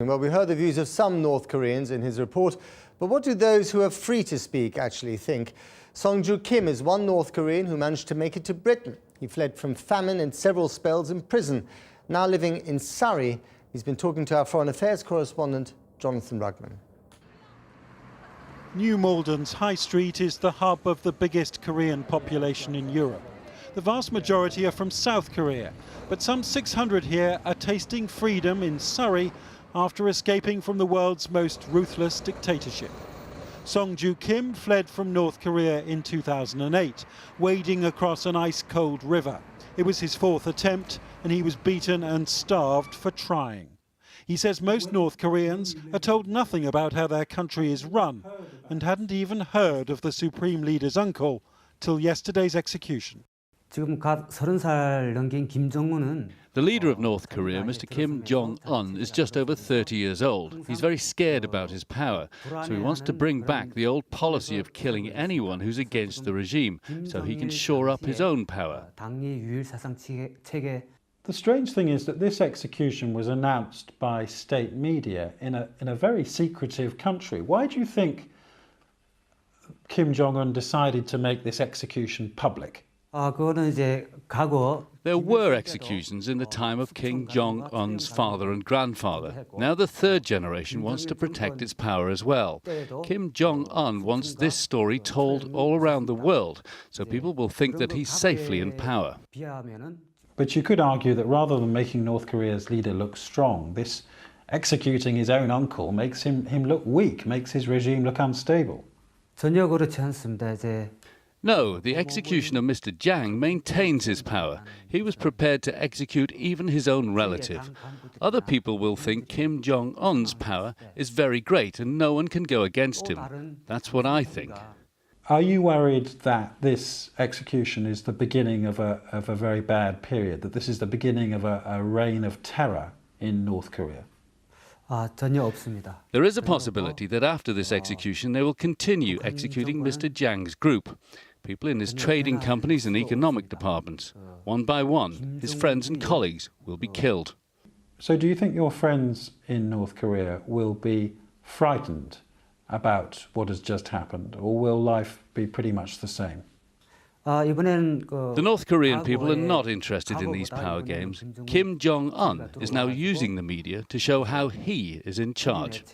Well, we heard the views of some North Koreans in his report, but what do those who are free to speak actually think? Song-Joo Kim is one North Korean who managed to make it to Britain. He fled from famine and several spells in prison. Now living in Surrey, he's been talking to our Foreign Affairs Correspondent Jonathan Rugman. New Malden's High Street is the hub of the biggest Korean population in Europe. The vast majority are from South Korea, but some 600 here are tasting freedom in Surrey after escaping from the world's most ruthless dictatorship. Song-Joo Kim fled from North Korea in 2008, wading across an ice-cold river. It was his fourth attempt, and he was beaten and starved for trying. He says most North Koreans are told nothing about how their country is run and hadn't even heard of the supreme leader's uncle till yesterday's execution. The leader of North Korea, Mr. Kim Jong-un, is just over 30 years old. He's very scared about his power, so he wants to bring back the old policy of killing anyone who's against the regime, so he can shore up his own power. The strange thing is that this execution was announced by state media in a very secretive country. Why do you think Kim Jong-un decided to make this execution public? There were executions in the time of King Jong-un's father and grandfather. Now the third generation wants to protect its power as well. Kim Jong-un wants this story told all around the world, so people will think that he's safely in power. But you could argue that rather than making North Korea's leader look strong, this executing his own uncle makes him look weak, makes his regime look unstable. No, the execution of Mr. Jang maintains his power. He was prepared to execute even his own relative. Other people will think Kim Jong-un's power is very great and no one can go against him. That's what I think. Are you worried that this execution is the beginning of a very bad period, that this is the beginning of a reign of terror in North Korea? There is a possibility that after this execution they will continue executing Mr. Jang's group. People in his trading companies and economic departments. One by one, his friends and colleagues will be killed. So do you think your friends in North Korea will be frightened about what has just happened, or will life be pretty much the same? The North Korean people are not interested in these power games. Kim Jong-un is now using the media to show how he is in charge.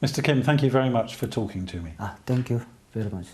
Mr. Kim, thank you very much for talking to me. Thank you very much.